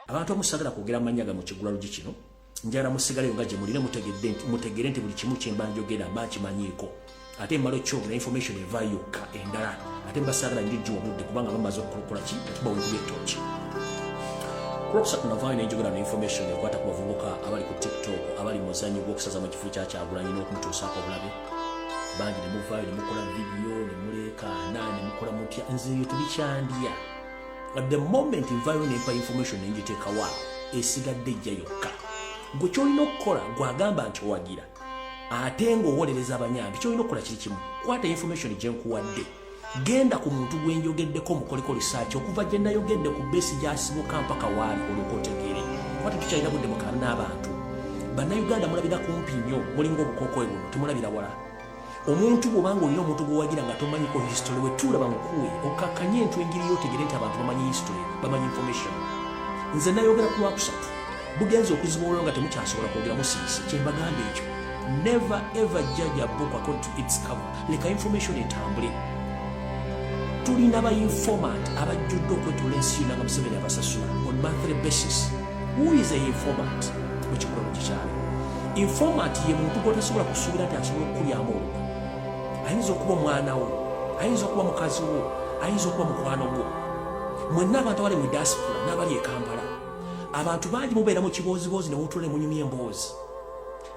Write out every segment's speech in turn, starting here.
Abantu omusagala kwogera amannya mu kigulalugi kino njala musigale nga gye mulina mutegedde nti buli kimu kye mba njogera mba nkimanyiiko ate mmala okyogera information evaayo yokka endala ate mbasagala ndigiwa budde kubanga bamaze okukola ki atuba wekubya ettooki kulokusatu navaayo nenjogera ne information ekwata ku bavubuka abali ku tiktok abali muzanyi gw'okusaza mu kifo kya Kyagulanyi n'okumutuusaako obulabe bangi ne muvaayo ne mukola vidiyo ne muleekaana ne mukola mutya nze eyo tubikyandya at the moment nvaayo nempa information nenjiteekawa esigadde ejja yokka gwe kyolina okukola gwagamba nti owagira ate ng'owolereza abanyambi kyolina okukola kiri kimu kwata information gye nkuwadde genda ku muntu gwe njogeddeko mukoleko research okuva gye nayogedde ku beesi gyasibuka mpaka waali olyoka otegeere kwata tukyalina budde mukaana n'abantu bannayuganda mulabira kumpi nnyo mulinga obukookowe buno temulabira wala omuntu bw'obanga olina omuntu gwewagira nga tomanyiko history we tuulaba mukuwe okakkanye entwengeri yotegere nti abantu bamanyi history bamanyi information nze nayogera ku lwakusatu bugenza okuziba olwo nga temukyasobola kwogera musiisi kyembagamba ekyo never ever judge a book according to its cover leka information etambule tulina ba informant abajjudde okwetoola ensi yonna nga Museveni abasasula on monthly basis. Who is a informant mu kigulalugi kikyalo? Informant ye muntu gw'otasobola kusuubira nti asobola okukulyamu olwo. Ayinza okuba omwana wo, ayinza okuba mukazi wo, ayinza okuba mukwano gwo. Mwenna abantu abali mu diaspora n'abali e Kampala abantu bangi mubeera mu kibooziboozi ne mutuula ne munyumya emboozi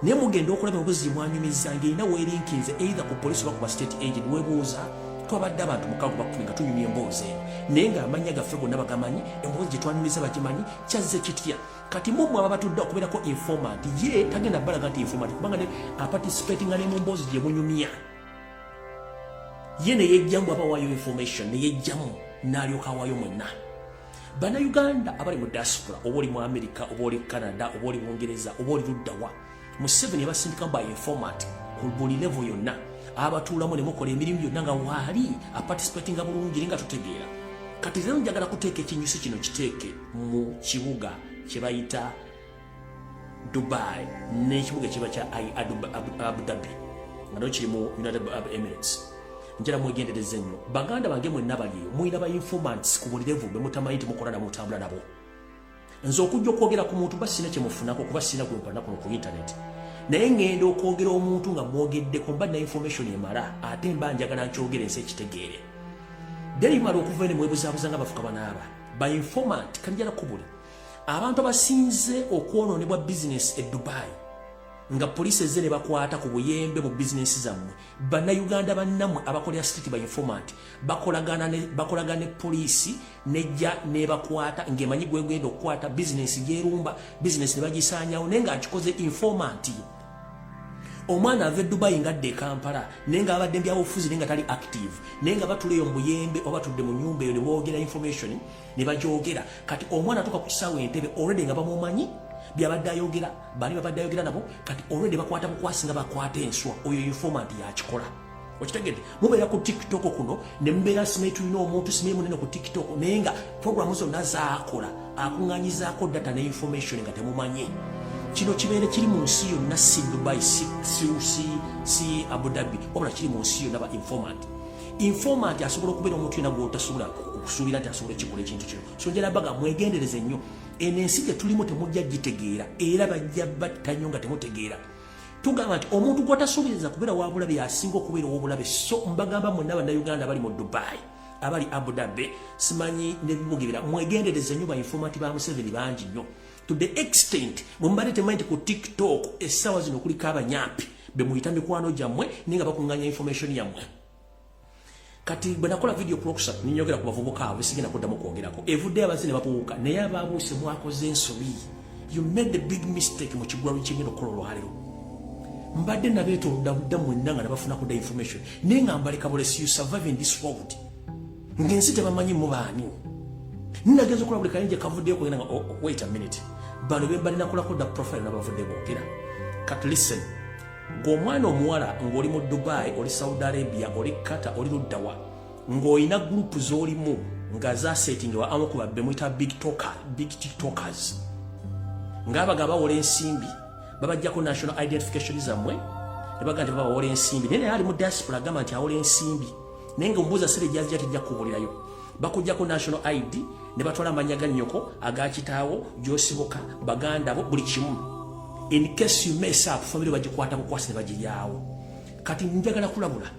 naye mugenda okulaba emboozi gye mwanyumiza ng'erina weerinkize either ku poliisi oba ku ba state agent weebuuza twabadde abantu mukaaga bakumi nga tunyumya emboozi eno naye ng'amannya gaffe gonna bagamanyi emboozi gye twanyumiza bagimanyi kyazze kitya kati mumwe aba batudde okubeerako informant ye tagenda balaga nti informant kubanga ne aparticipatinga ne mu mboozi gye munyumya ye ne yejjamu abawaayo information ne yejjamu n'alyoka awaayo mwenna. Bannayuganda abali mu diaspora oba oli mu America oba oli Canada oba oli Bungereza oba oli luddawa Museveni yabasindika by informant ku buli level yonna abatuulamu ne mukola emirimu yonna nga waali aparticipatinga bulungi nga tutegeera. Kati lero njagala kuteeka ekinyusi kino kiteeke mu kibuga kye bayita Dubai n'ekibuga kiba kya Abu Dhabi nga kiri mu United Arab Emirates. Njala mwegendereze nnyo baganda bange mwenna baliyo muyina ba informants ku buli level bemutamanyi temukola nabo mutambula nabo nze okujja okwogera ku muntu basina kye mufunako kuba sina gwempana kuno ku internet naye ngenda okwogera omuntu nga mwogeddeko mba na information emala ate mba njagala nkyogere nsi ekitegeere deri mala okuva ene mwebuzaabuza nga bafuka banaaba ba informant kanjala kubuli abantu abasinze okwonoonebwa business e Dubai nga police ezene bakwata ku buyembe mu business zammwe bannayuganda bannammwe abakolera street ba informant bakolagana ne police nejja ne bakwata ng'emanyi gwegenda okukwata business yerumba business ne bagisaanyawo naye nga akikoze informant omwana ava e Dubai ngadde e Kampala naye nga abadde mbyabufuzi naye nga tali active naye nga batuleyo mu buyembe oba tudde mu nnyumba eyo ne boogera information ne bagyogera kati omwana atuuka ku kisaawe entebe already nga bamumanyi byabadde ayogera bali babadde ayogera nabo kati already bakwata bukwasi nga bakwata enswa oyo informant yakikola okitegedde mubeera ku TikTok kuno ne mubeera simanyi tulina omuntu simanyi munene ku TikTok naye nga programu zonna zaakola akuŋŋaanyizaako data ne information nga temumanyi kino kibeere kiri mu nsi yonna si Dubai si Abu Dhabi wabula kiri mu nsi yonna ba informant asobola okubeera omuntu yonna gw'otasobola okusuubira nti asobola ekikola ekintu kino so njala baga mwegendereze nnyo eno ensi gye tulimu temujja gitegeera era bajja batta nnyo nga temutegeera tugamba nti omuntu gw'otasuubiriza kubeera wabulabe yasinga okubeera ow'obulabe so mbagamba mwenna bannayuganda abali mu Dubai abali Abu Dhabi simanyi nebimugebera mwegendereze nnyo ba informant ba Museveni bangi nnyo to the extent mumbadde temanyi nti ku TikTok essaawa zino kuliko abanyampi be muyita mikwano gyammwe naye nga bakuŋŋaanya information yammwe. Kati bwe nakola video prokusatu ninyogera ku bavubuka abo sigenda kuddamu kwongerako evudde abazi ne babuuka naye ababuuse mwakoze ensobi you made the big mistake mu kigulalugi kyengenda okukola olwaleero mbadde nabeetolodda budda mwenna nga nabafuna kudda information naye nga mbaleka bulesi you survive in this world ng'ensi tebamanyi mubaani ninagenza okola buli kayinja kavuddeyo kugenda nga wait a minute bano be mbalina kulako dda profile nabavudde boogera kati listen ng'omwana omuwala ng'oli mu Dubai oli Saudi Arabia oli Qatar oli luddawa ng'olina group z'olimu nga zasetingibwa amu ku babbe muyita big tiktokers ng'abaga bawola ensimbi babajjako national identification zammwe ne baga nti babawola ensimbi naye ali mu diaspora agamba nti awola ensimbi naye ng'omubuuza sere gyazija tejja kuwulirayo bakujjako national ID ne batwala amanya ga nnyoko aga kitaawo gy'osibuka baganda bo buli kimu in case you mess up family bagikwata bukwasi ne bagiryawo kati njagala kulabula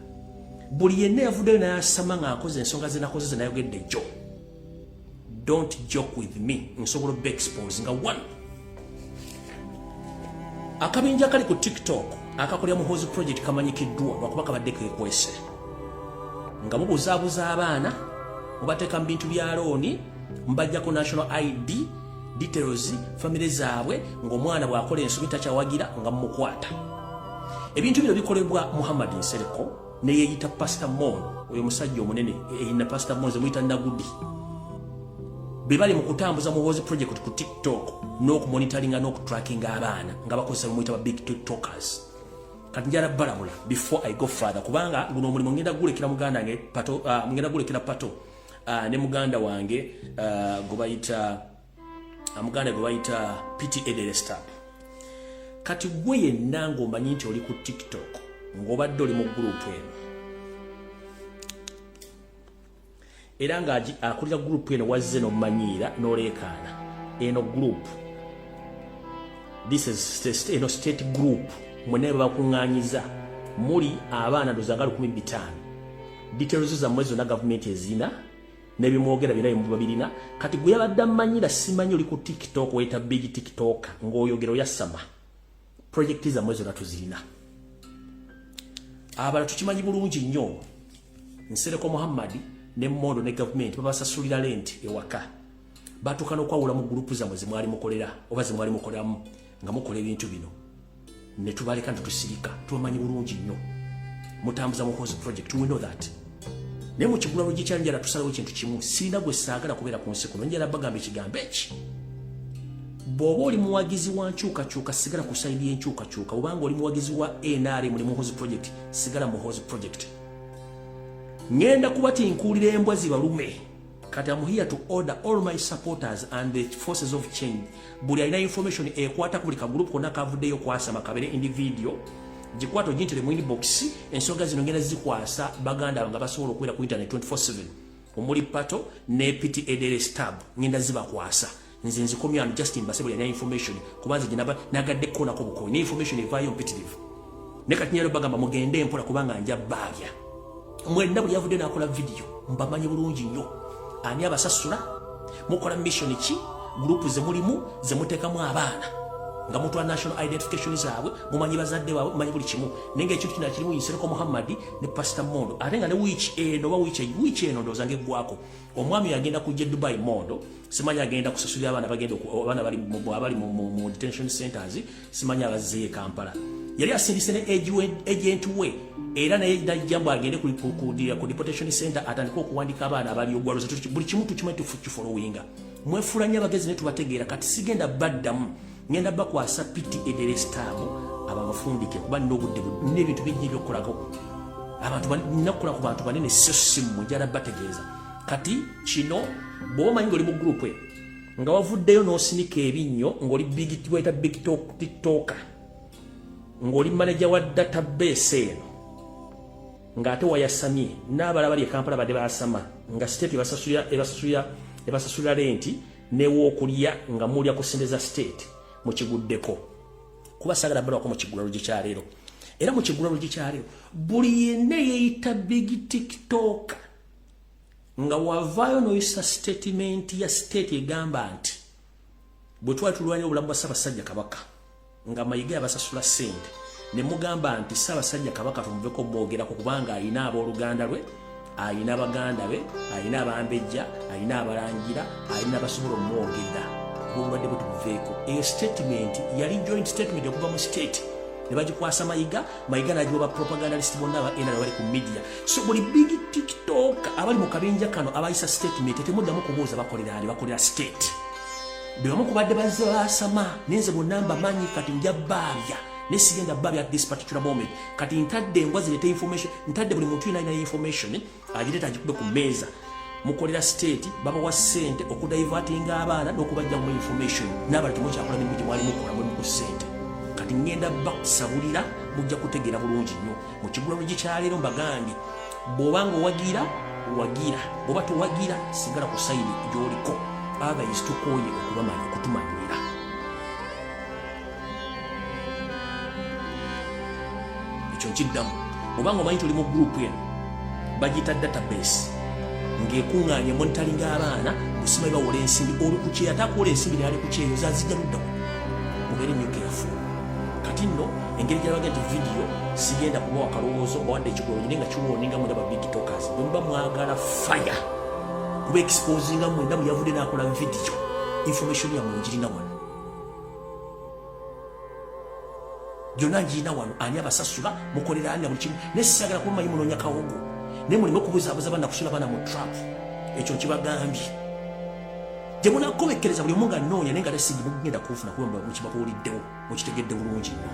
buli yenna yavuddeyo n'ayasama ng'akoze ensonga ze nakoze ze nayogedde jjo don't joke with me nsobola be expose nga one akabinja kali ku TikTok akakolya Muhoozi project kamanyikiddwa lwakuba kabadde kekwese nga mubuzaabuza abaana mubateeka mu bintu bya looni mbajjako national ID details family zaabwe ng'omwana bw'akola ensobi takyawagira nga mumukwata ebintu bino bikolebwa Muhammad Nsereko ne yeeyita Pastor Mono oyo musajja omunene eyina Pastor Mono zemuyita Nagudi bebali mu kutambuza Muhoozi project ku TikTok n'okumonitoringa n'okutrackinga abaana nga bakozesa bemuyita ba big tiktokers kati njala balabula before I go further kubanga guno omulimu ngenda gulekera muganda wange pato ngenda gulekera pato ne muganda wange muganda gwe bayita PT Edelesta kati gwe yenna ng'omanyi nti oli ku TikTok ng'obadde oli mu group eno era nga akulira group eno wazze n'omumanyiira n'oleekaana eno group this is eno state group mwene bakuŋŋaanyiza muli abaana ndozanga 15 details zammwe zonna gavumenti ezina nebimwogera binayo mu babirina kati gwe yabadde amanyira simanyi oli ku TikTok weta big TikTok ng'oyogera oyasama project zammwe zonna tuzirina abala tukimanyi bulungi nnyo Nsereko Muhammad ne Mondo ne government babasasulira rent ewaka batuuka n'okwawula mu gurupu zammwe ze mwali mukolera oba ze mwali mukoleramu nga mukola ebintu bino ne tubaleka ntutusirika tubamanyi bulungi nnyo mutambuza Muhoozi project we know that naye mu kigulalo gikyanjala tusalawo ekintu kimu sirina gwe saagala kubeera ku nsi kuno njala bagamba ekigambo eki bw'oba oli muwagizi wa nkyukakyuka sigala ku sayidi y'enkyukakyuka obanga oli muwagizi wa NRM mu Muhoozi project sigala Muhoozi project ngenda kuba tinkuulira embwa zibalume kati I'm here to order all my supporters and the forces of change buli alina information ekwata ku buli kagroup konna kavuddeyo kwasa makabere individual gikwato gintere mu inbox ensonga zino ngenda zikwasa baganda nga basobola okubeera ku internet 24/7 omuli pato ne PT Edelesta ngenda zibakwasa nze nzikomya just in basebuli alina information kubanza ginaba nagadde kona ko buko ne information evayo mpitirivu ne kati nyalo bagamba mugende empola kubanga nja bagya mwenda buli yavudde nakola video mbamanyi bulungi nnyo ani abasasula mukola mission ki group ze mulimu ze mutekamu abaana nga mutwa national identification zaabwe mumanyi bazadde baabwe mumanyi buli kimu nenge ekyo kina kirimu Nsereko Muhammad ne Pastor Mondo ate nga ne wiki eno ndozange gwako omwami agenda kujja Dubai Mondo simanyi agenda kusasulira abaana bagenda abaana bali mu detention centers simanyi abazze Kampala yali asindise ne agent we era naye najjambo agende ku deportation center atandika okuwandika abaana abali ogwaluza buli kimu tukimanyi tufollowinga mwefulanya abagezi ne tubategeera kati sigenda baddamu ngenda bakwasa PT Edelesta ababafundike kuba n'obudde n'ebintu bingi by'okukolako abantu nakukola ku bantu banene simu njala bategeeza kati kino bw'omanyi ng'oli mu group nga wavuddeyo n'osinika ebinnyo ng'oli big tiktoker ng'oli manager wa database eno ng'ate wayasamye n'abala bali e Kampala badde basama nga state ebasasulira renti n'ew'okulya nga mulya ku sente za state mukiguddeko kuba sagala balako mu kigulalo gikyaleero era mu kigulalo gikyaleero buli yenna yeeyita big tiktok nga wavaayo n'oyisa statement ya state egamba nti bwe twali tulwanya obulamu bwa Ssaabasajja Kabaka nga Mayiga yabasasula ssente ne mugamba nti Ssaabasajja Kabaka tumuveko mwogerako kubanga alina abooluganda lwe alina baganda be alina abambejja alina abalangira alina abasobola omwogerera obulwadde bwe tubuveeko eyo statement yali joint statement okuva mu state ne bagikwasa Mayiga n'agiwa propagandalist bonna aba NRM bali ku media so buli big tiktok abali mu kabinja kano abayisa statement temuddamu kubuuza bakolera ali bakolera state bebamu kubadde bazze basama nenze bonna mbamanyi kati nja baabya nesigenda baabya at this particular moment kati ntadde embwa zirete information ntadde buli muntu ina information agireta agikube ku meeza mukolera state baba wa sente okudivertinga abaana n'okubajja mu information n'abali tumu kyakola n'emirimu gye mwali mukola mu sente kati ngenda bakusabulira mujja kutegeera bulungi nnyo mu kigulalo gikyaleero mbagambye bw'obanga owagira bw'oba towagira sigala ku sayidi gy'oliko. Otherwise tukooye okutumanyiira. Ekyo nkiddamu. Bw'obanga omanyi tuli mu gurupu eno bagiyita database ng'ekuŋŋaanya monitaringa abaana busima bawola ensimbi oli ku kyeyo ate akuwola ensimbi naali ku kyeyo zazijja luddawo. Mubeere nnyo keefu. Kati nno engeri gy'abaga nti vidiyo sigenda kubawa kalowoozo obawadde ekigolo nyine nga kiwooninga mu ndaba big talkers bwe muba mwagala fire kuba exposinga mwenda bwe yavudde n'akola vidiyo information yammwe ngirina wano gyonna ngirina wano ani abasasula mukolera ani na buli kimu naye sisagala kuba manyi munoonya kawogo naye muleme okubuzaabuza baana kusula baana mu trap. Ekyo nkibagambye gye munakobekkereza buli omu nga nnoonya naye nga tesiigi mugenda kuufuna kuba mukibabuuliddewo mukitegedde bulungi nnyo.